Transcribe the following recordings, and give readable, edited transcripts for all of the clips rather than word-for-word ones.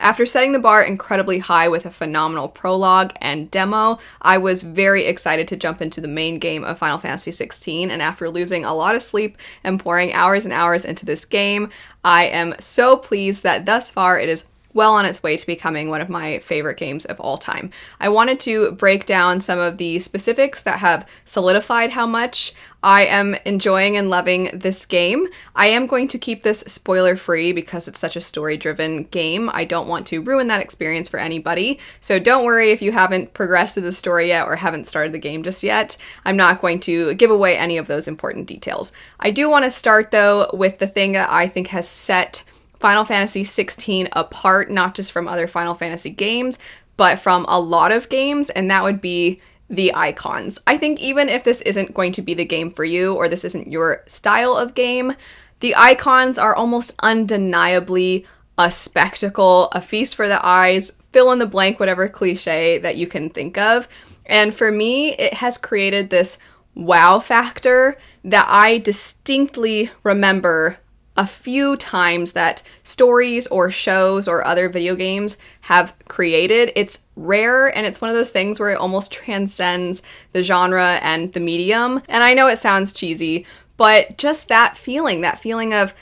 After setting the bar incredibly high with a phenomenal prologue and demo, I was very excited to jump into the main game of Final Fantasy XVI, and after losing a lot of sleep and pouring hours and hours into this game, I am so pleased that thus far it is well on its way to becoming one of my favorite games of all time. I wanted to break down some of the specifics that have solidified how much I am enjoying and loving this game. I am going to keep this spoiler-free because it's such a story-driven game. I don't want to ruin that experience for anybody, so don't worry if you haven't progressed through the story yet or haven't started the game just yet. I'm not going to give away any of those important details. I do want to start, though, with the thing that I think has set Final Fantasy XVI apart, not just from other Final Fantasy games, but from a lot of games, and that would be the icons. I think even if this isn't going to be the game for you, or this isn't your style of game, the icons are almost undeniably a spectacle, a feast for the eyes, fill in the blank, whatever cliche that you can think of. And for me, it has created this wow factor that I distinctly remember a few times that stories or shows or other video games have created. It's rare, and it's one of those things where it almost transcends the genre and the medium. And I know it sounds cheesy, but just that feeling of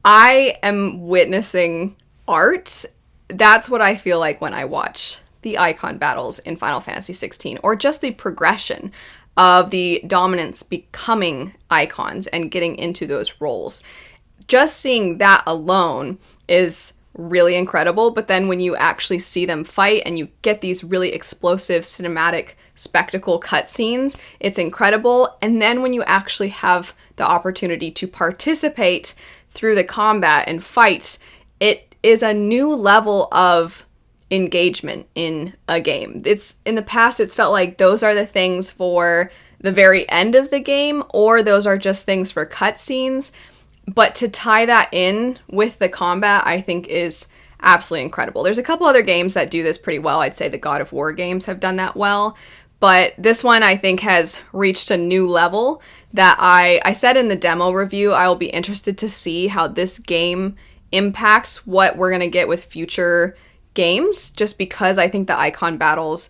I am witnessing art, that's what I feel like when I watch the icon battles in Final Fantasy XVI, or just the progression of the dominants becoming icons and getting into those roles. Just seeing that alone is really incredible, but then when you actually see them fight and you get these really explosive cinematic spectacle cutscenes, it's incredible. And then when you actually have the opportunity to participate through the combat and fight, it is a new level of engagement in a game. In the past, it's felt like those are the things for the very end of the game, or those are just things for cutscenes. But to tie that in with the combat, I think is absolutely incredible. There's a couple other games that do this pretty well. I'd say the God of War games have done that well. But this one, I think, has reached a new level that I said in the demo review, I will be interested to see how this game impacts what we're going to get with future games, just because I think the icon battles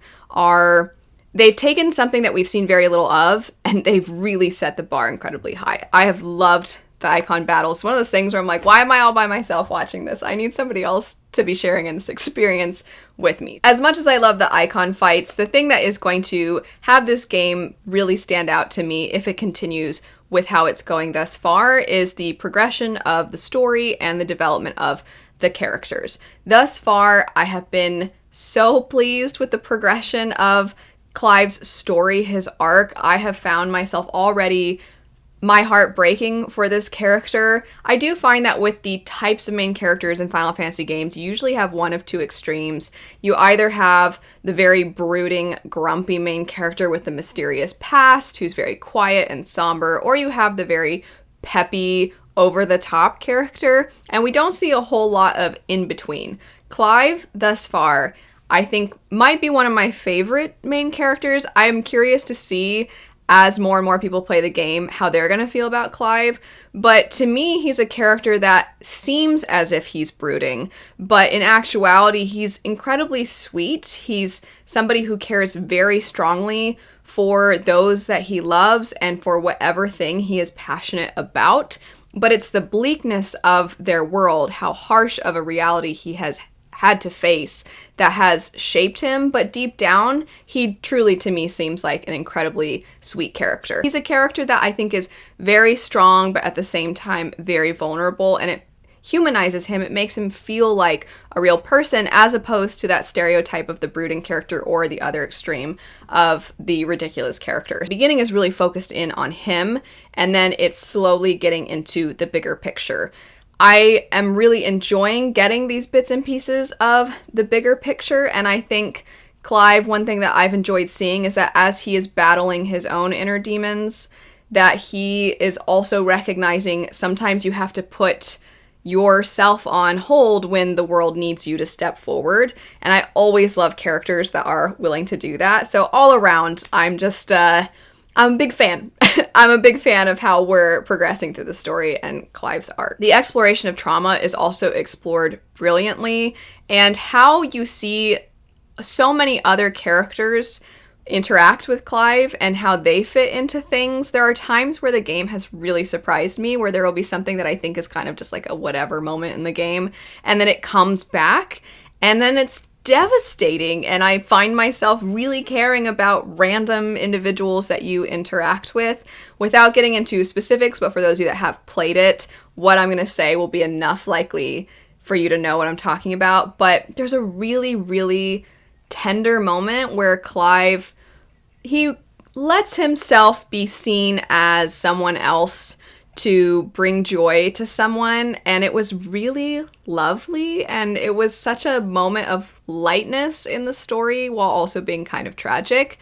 they've taken something that we've seen very little of, and they've really set the bar incredibly high. I have loved the icon battles. One of those things where I'm like, why am I all by myself watching this? I need somebody else to be sharing in this experience with me. As much as I love the icon fights, the thing that is going to have this game really stand out to me if it continues with how it's going thus far is the progression of the story and the development of the characters. Thus far, I have been so pleased with the progression of Clive's story, his arc. I have found myself already my heart breaking for this character. I do find that with the types of main characters in Final Fantasy games, you usually have one of two extremes. You either have the very brooding, grumpy main character with the mysterious past, who's very quiet and somber, or you have the very peppy, over-the-top character, and we don't see a whole lot of in-between. Clive, thus far, I think might be one of my favorite main characters. I'm curious to see, as more and more people play the game, how they're going to feel about Clive. But to me, he's a character that seems as if he's brooding, but in actuality, he's incredibly sweet. He's somebody who cares very strongly for those that he loves and for whatever thing he is passionate about. But it's the bleakness of their world, how harsh of a reality he has had to face, that has shaped him. But deep down, he truly, to me, seems like an incredibly sweet character. He's a character that I think is very strong, but at the same time, very vulnerable, and it humanizes him. It makes him feel like a real person, as opposed to that stereotype of the brooding character or the other extreme of the ridiculous character. The beginning is really focused in on him, and then it's slowly getting into the bigger picture. I am really enjoying getting these bits and pieces of the bigger picture, and I think Clive, one thing that I've enjoyed seeing is that as he is battling his own inner demons, that he is also recognizing sometimes you have to put yourself on hold when the world needs you to step forward, and I always love characters that are willing to do that. So all around, I'm a big fan. I'm a big fan of how we're progressing through the story and Clive's arc. The exploration of trauma is also explored brilliantly, and how you see so many other characters interact with Clive and how they fit into things. There are times where the game has really surprised me, where there will be something that I think is kind of just like a whatever moment in the game, and then it comes back, and then it's devastating, and I find myself really caring about random individuals that you interact with. Without getting into specifics, but for those of you that have played it, what I'm going to say will be enough likely for you to know what I'm talking about. But there's a really, really tender moment where Clive, he lets himself be seen as someone else to bring joy to someone, and it was really lovely, and it was such a moment of lightness in the story while also being kind of tragic.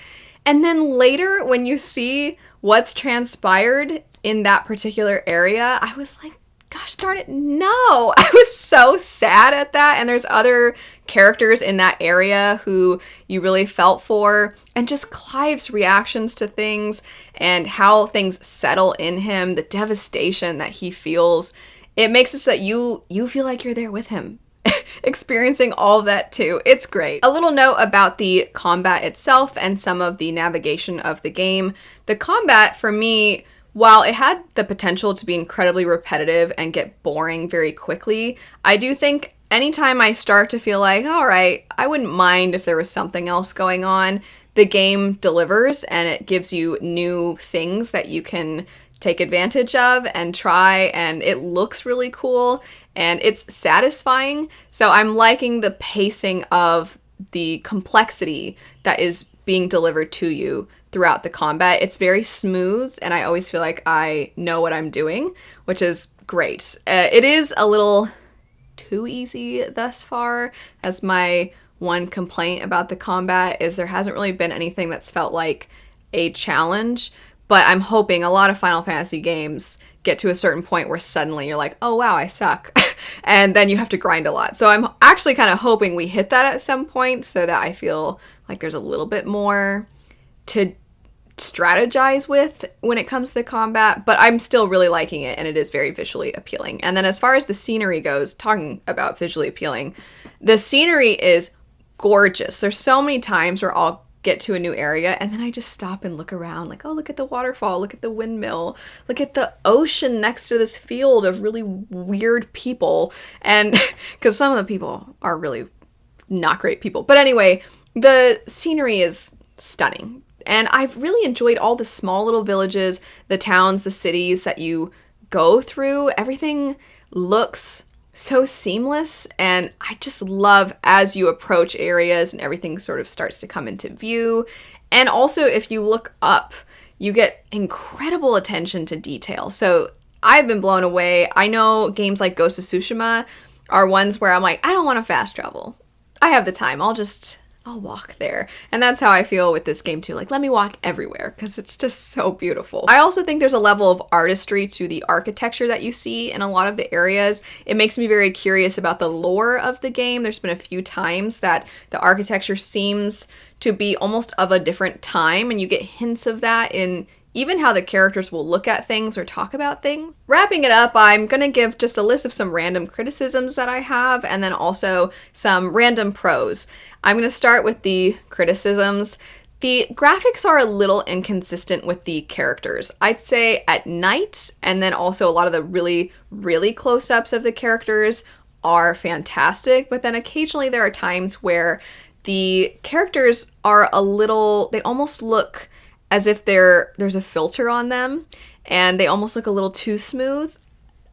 And then later, when you see what's transpired in that particular area, I was like, gosh darn it, no. I was so sad at that. And there's other characters in that area who you really felt for. And just Clive's reactions to things and how things settle in him, the devastation that he feels. It makes it so that you feel like you're there with him, experiencing all of that too. It's great. A little note about the combat itself and some of the navigation of the game. The combat, for me, while it had the potential to be incredibly repetitive and get boring very quickly, I do think anytime I start to feel like, all right, I wouldn't mind if there was something else going on, the game delivers and it gives you new things that you can take advantage of and try, and it looks really cool and it's satisfying. So I'm liking the pacing of the complexity that is being delivered to you throughout the combat. It's very smooth, and I always feel like I know what I'm doing, which is great. It is a little too easy thus far. That's my one complaint about the combat, is there hasn't really been anything that's felt like a challenge, but I'm hoping a lot of Final Fantasy games get to a certain point where suddenly you're like, oh wow, I suck. And then you have to grind a lot. So I'm actually kind of hoping we hit that at some point so that I feel like there's a little bit more to strategize with when it comes to the combat, but I'm still really liking it, and it is very visually appealing. And then as far as the scenery goes, talking about visually appealing, the scenery is gorgeous. There's so many times where I'll get to a new area and then I just stop and look around, like, oh, look at the waterfall, look at the windmill, look at the ocean next to this field of really weird people. And because some of the people are really not great people, but anyway, the scenery is stunning. And I've really enjoyed all the small little villages, the towns, the cities that you go through. Everything looks so seamless, and I just love as you approach areas and everything sort of starts to come into view. And also, if you look up, you get incredible attention to detail. So I've been blown away. I know games like Ghost of Tsushima are ones where I'm like, I don't want to fast travel. I have the time. I'll walk there. And that's how I feel with this game too. Like, let me walk everywhere because it's just so beautiful. I also think there's a level of artistry to the architecture that you see in a lot of the areas. It makes me very curious about the lore of the game. There's been a few times that the architecture seems to be almost of a different time, and you get hints of that in even how the characters will look at things or talk about things. Wrapping it up, I'm going to give just a list of some random criticisms that I have, and then also some random pros. I'm going to start with the criticisms. The graphics are a little inconsistent with the characters. I'd say at night, and then also a lot of the really, really close-ups of the characters are fantastic, but then occasionally there are times where the characters are they almost look as if there's a filter on them, and they almost look a little too smooth.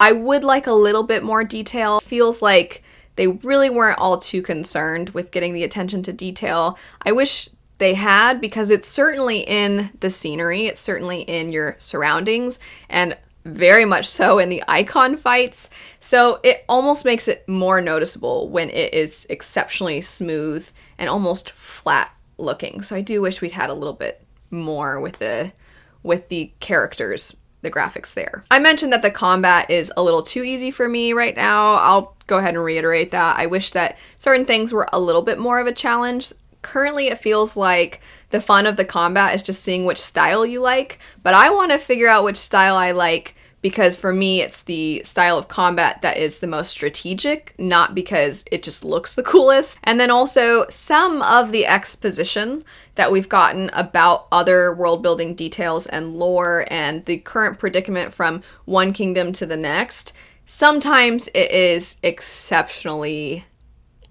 I would like a little bit more detail. Feels like they really weren't all too concerned with getting the attention to detail. I wish they had, because it's certainly in the scenery, it's certainly in your surroundings, and very much so in the icon fights. So it almost makes it more noticeable when it is exceptionally smooth and almost flat looking. So I do wish we'd had a little bit more with the characters, the graphics there. I mentioned that the combat is a little too easy for me right now. I'll go ahead and reiterate that. I wish that certain things were a little bit more of a challenge. currently it feels like the fun of the combat is just seeing which style you like, but I want to figure out which style I like because for me it's the style of combat that is the most strategic, not because it just looks the coolest. And then also some of the exposition that we've gotten about other world building details and lore and the current predicament from one kingdom to the next, sometimes it is exceptionally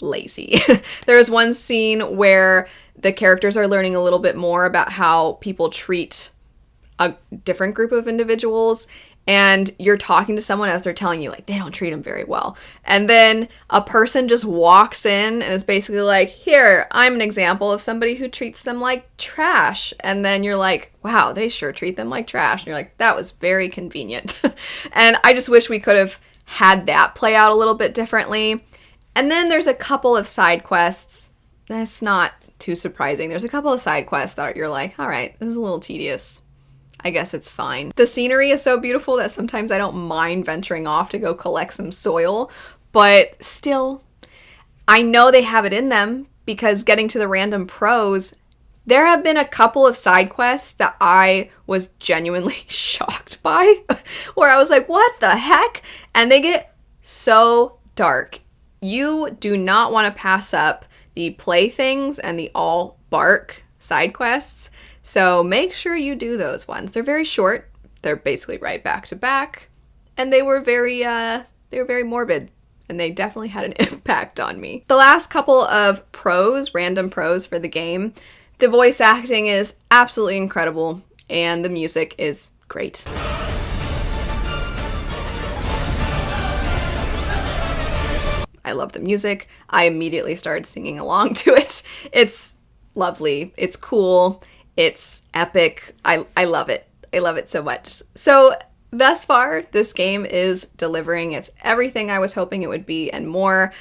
lazy. There's one scene where the characters are learning a little bit more about how people treat a different group of individuals, and you're talking to someone as they're telling you, like, they don't treat them very well. And then a person just walks in and is basically like, here, I'm an example of somebody who treats them like trash. And then you're like, wow, they sure treat them like trash. And you're like, that was very convenient. And I just wish we could have had that play out a little bit differently. And then there's a couple of side quests. That's not too surprising. There's a couple of side quests that you're like, all right, this is a little tedious. I guess it's fine. The scenery is so beautiful that sometimes I don't mind venturing off to go collect some soil, but still, I know they have it in them because getting to the random pros, there have been a couple of side quests that I was genuinely shocked by, where I was like, what the heck? And they get so dark. You do not want to pass up the playthings and the all bark side quests. So make sure you do those ones. They're very short. They're basically right back to back. And they were very morbid. And they definitely had an impact on me. The last couple of pros, random pros for the game, the voice acting is absolutely incredible. And the music is great. I love the music. I immediately started singing along to it. It's lovely. It's cool. It's epic. I love it. I love it so much. So thus far, this game is delivering. It's everything I was hoping it would be and more.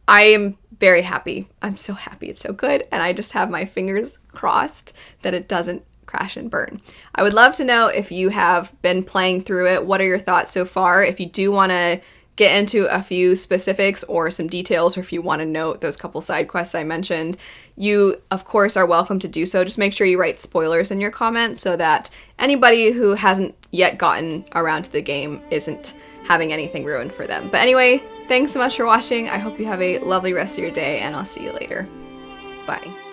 I am very happy. I'm so happy it's so good. And I just have my fingers crossed that it doesn't crash and burn. I would love to know if you have been playing through it. What are your thoughts so far? If you do want to get into a few specifics or some details, or if you want to note those couple side quests I mentioned, you, of course, are welcome to do so. Just make sure you write spoilers in your comments so that anybody who hasn't yet gotten around to the game isn't having anything ruined for them. But anyway, thanks so much for watching. I hope you have a lovely rest of your day, and I'll see you later. Bye.